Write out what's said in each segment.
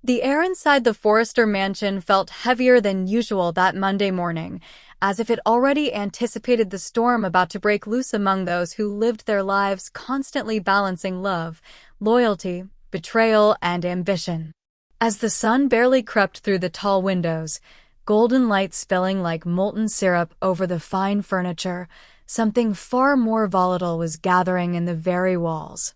The air inside the Forrester mansion felt heavier than usual that Monday morning, as if it already anticipated the storm about to break loose among those who lived their lives constantly balancing love, loyalty, betrayal, and ambition. As the sun barely crept through the tall windows, golden light spilling like molten syrup over the fine furniture, something far more volatile was gathering in the very walls.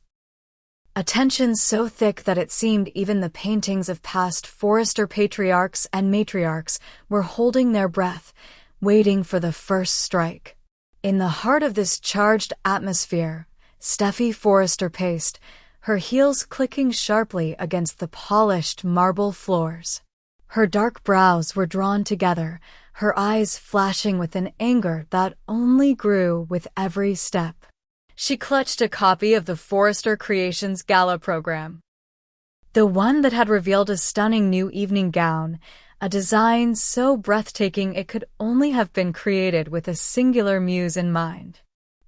A tension so thick that it seemed even the paintings of past Forrester patriarchs and matriarchs were holding their breath, waiting for the first strike. In the heart of this charged atmosphere, Steffy Forrester paced, her heels clicking sharply against the polished marble floors. Her dark brows were drawn together, her eyes flashing with an anger that only grew with every step. She clutched a copy of the Forrester Creations Gala program. The one that had revealed a stunning new evening gown, a design so breathtaking it could only have been created with a singular muse in mind.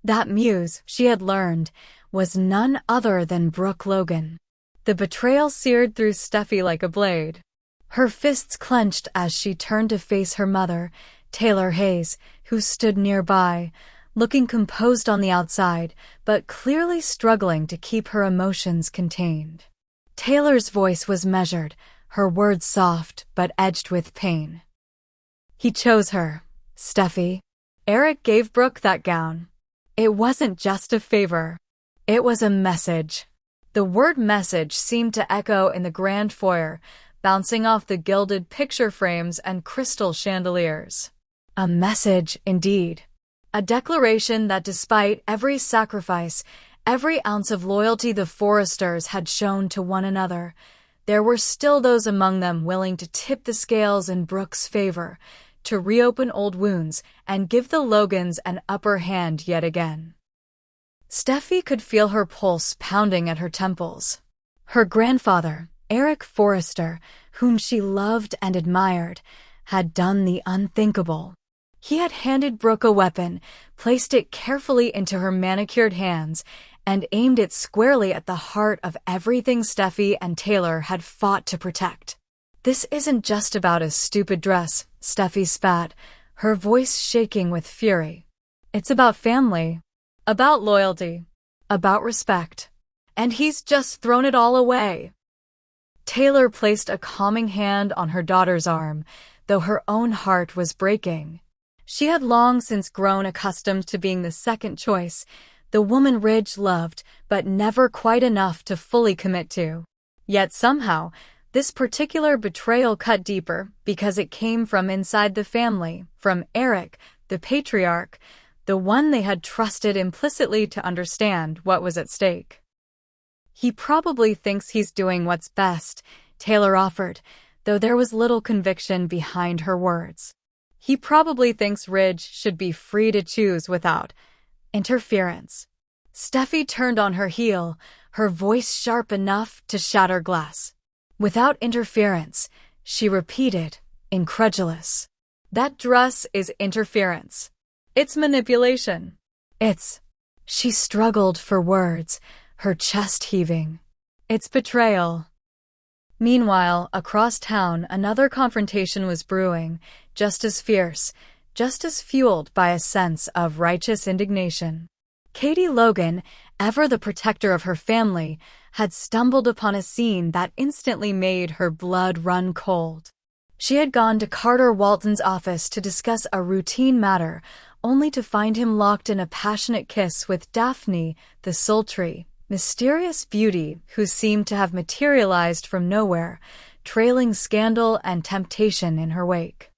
That muse, she had learned, was none other than Brooke Logan. The betrayal seared through Steffy like a blade. Her fists clenched as she turned to face her mother, Taylor Hayes, who stood nearby, looking composed on the outside, but clearly struggling to keep her emotions contained. Taylor's voice was measured, her words soft but edged with pain. He chose her, Steffy. Eric gave Brooke that gown. It wasn't just a favor. It was a message. The word message seemed to echo in the grand foyer, bouncing off the gilded picture frames and crystal chandeliers. A message, indeed. A declaration that despite every sacrifice, every ounce of loyalty the Forresters had shown to one another, there were still those among them willing to tip the scales in Brooke's favor, to reopen old wounds and give the Logans an upper hand yet again. Steffy could feel her pulse pounding at her temples. Her grandfather, Eric Forrester, whom she loved and admired, had done the unthinkable. He had handed Brooke a weapon, placed it carefully into her manicured hands, and aimed it squarely at the heart of everything Steffy and Taylor had fought to protect. "This isn't just about a stupid dress," Steffy spat, her voice shaking with fury. "It's about family, about loyalty, about respect. And he's just thrown it all away." Taylor placed a calming hand on her daughter's arm, though her own heart was breaking. She had long since grown accustomed to being the second choice, the woman Ridge loved, but never quite enough to fully commit to. Yet somehow, this particular betrayal cut deeper because it came from inside the family, from Eric, the patriarch, the one they had trusted implicitly to understand what was at stake. "He probably thinks he's doing what's best," Taylor offered, though there was little conviction behind her words. "He probably thinks Ridge should be free to choose without interference." Steffy turned on her heel, her voice sharp enough to shatter glass. "Without interference," she repeated, incredulous. "That dress is interference. It's manipulation. It's—" She struggled for words, her chest heaving. "It's betrayal." Meanwhile, across town, another confrontation was brewing, just as fierce, just as fueled by a sense of righteous indignation. Katie Logan, ever the protector of her family, had stumbled upon a scene that instantly made her blood run cold. She had gone to Carter Walton's office to discuss a routine matter, only to find him locked in a passionate kiss with Daphne, the sultry, mysterious beauty who seemed to have materialized from nowhere, trailing scandal and temptation in her wake.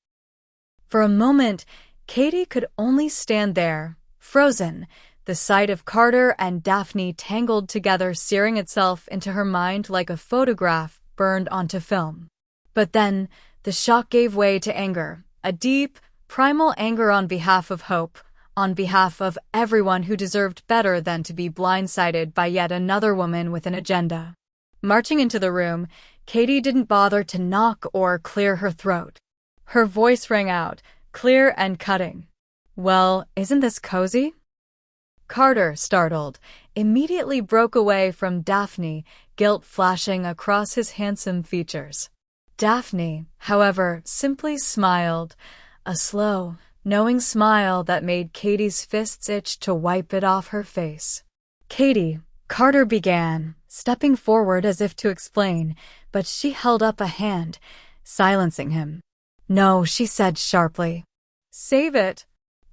For a moment, Katie could only stand there, frozen, the sight of Carter and Daphne tangled together searing itself into her mind like a photograph burned onto film. But then, the shock gave way to anger, a deep, primal anger on behalf of Hope, on behalf of everyone who deserved better than to be blindsided by yet another woman with an agenda. Marching into the room, Katie didn't bother to knock or clear her throat. Her voice rang out, clear and cutting. "Well, isn't this cozy?" Carter, startled, immediately broke away from Daphne, guilt flashing across his handsome features. Daphne, however, simply smiled, a slow, knowing smile that made Katie's fists itch to wipe it off her face. "Katie," Carter began, stepping forward as if to explain, but she held up a hand, silencing him. "No," she said sharply. "Save it.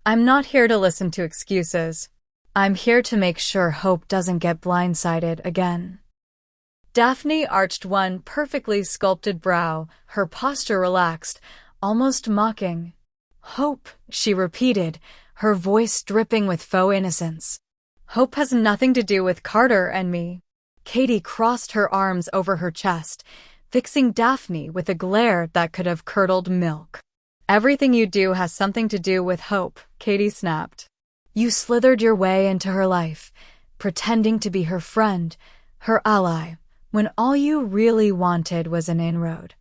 I'm not here to listen to excuses. I'm here to make sure Hope doesn't get blindsided again." Daphne arched one perfectly sculpted brow, her posture relaxed, almost mocking. "Hope," she repeated, her voice dripping with faux innocence. "Hope has nothing to do with Carter and me." Katie crossed her arms over her chest, fixing Daphne with a glare that could have curdled milk. "Everything you do has something to do with Hope," Katie snapped. "You slithered your way into her life, pretending to be her friend, her ally, when all you really wanted was an inroad.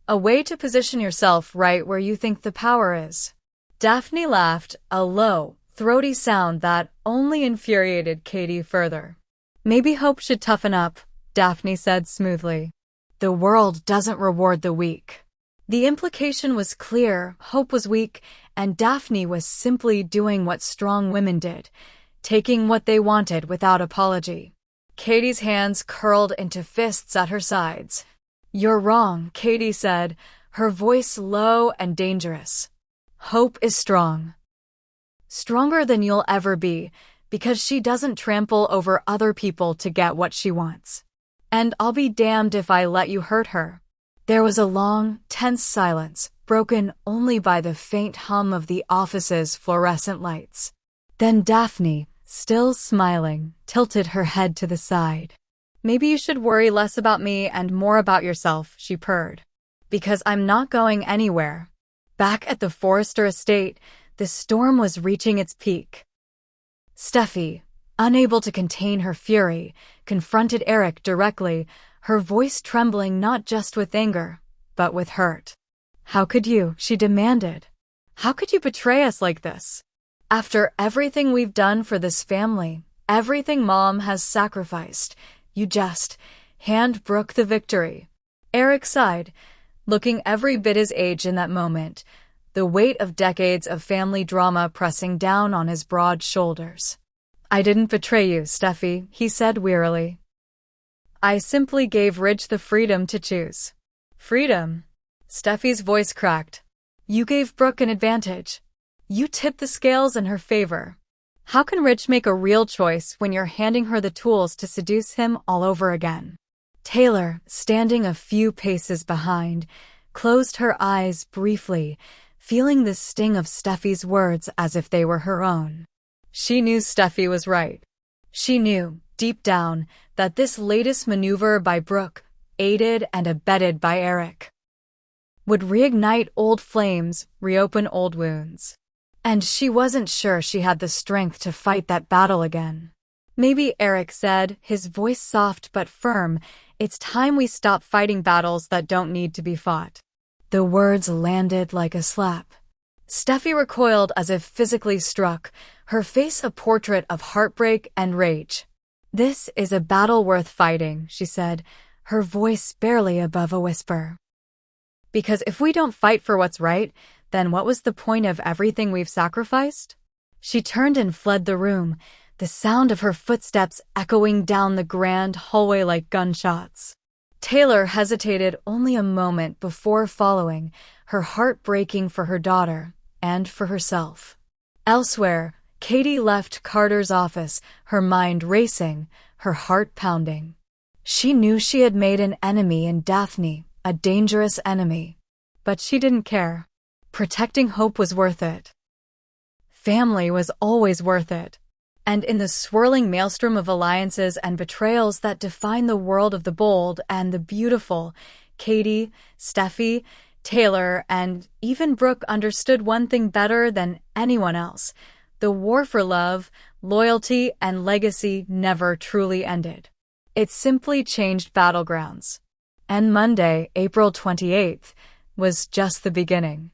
A way to position yourself right where you think the power is." Daphne laughed, a low, throaty sound that only infuriated Katie further. "Maybe Hope should toughen up," Daphne said smoothly. "The world doesn't reward the weak." The implication was clear. Hope was weak, and Daphne was simply doing what strong women did, taking what they wanted without apology. Katie's hands curled into fists at her sides. "You're wrong," Katie said, her voice low and dangerous. "Hope is strong. Stronger than you'll ever be, because she doesn't trample over other people to get what she wants. And I'll be damned if I let you hurt her." There was a long, tense silence, broken only by the faint hum of the office's fluorescent lights. Then Daphne, still smiling, tilted her head to the side. "Maybe you should worry less about me and more about yourself," she purred. "Because I'm not going anywhere." Back at the Forrester estate, the storm was reaching its peak. Steffi, unable to contain her fury, confronted Eric directly, her voice trembling not just with anger, but with hurt. "How could you?" she demanded. "How could you betray us like this? After everything we've done for this family, everything Mom has sacrificed, you just hand Brooke the victory." Eric sighed, looking every bit his age in that moment, the weight of decades of family drama pressing down on his broad shoulders. "I didn't betray you, Steffi," he said wearily. "I simply gave Ridge the freedom to choose." "Freedom?" Steffi's voice cracked. "You gave Brooke an advantage. You tipped the scales in her favor. How can Ridge make a real choice when you're handing her the tools to seduce him all over again?" Taylor, standing a few paces behind, closed her eyes briefly, feeling the sting of Steffi's words as if they were her own. She knew Steffi was right. She knew, deep down, that this latest maneuver by Brooke, aided and abetted by Eric, would reignite old flames, reopen old wounds. And she wasn't sure she had the strength to fight that battle again. "Maybe," Eric said, his voice soft but firm, "it's time we stop fighting battles that don't need to be fought." The words landed like a slap. Steffi recoiled as if physically struck, her face a portrait of heartbreak and rage. "This is a battle worth fighting," she said, her voice barely above a whisper. "Because if we don't fight for what's right, then what was the point of everything we've sacrificed?" She turned and fled the room, the sound of her footsteps echoing down the grand hallway like gunshots. Taylor hesitated only a moment before following, her heart breaking for her daughter and for herself. Elsewhere, Katie left Carter's office, her mind racing, her heart pounding. She knew she had made an enemy in Daphne, a dangerous enemy. But she didn't care. Protecting Hope was worth it. Family was always worth it. And in the swirling maelstrom of alliances and betrayals that define the world of the bold and the beautiful, Katie, Steffi, Taylor, and even Brooke understood one thing better than anyone else. The war for love, loyalty, and legacy never truly ended. It simply changed battlegrounds. And Monday, April 28th, was just the beginning.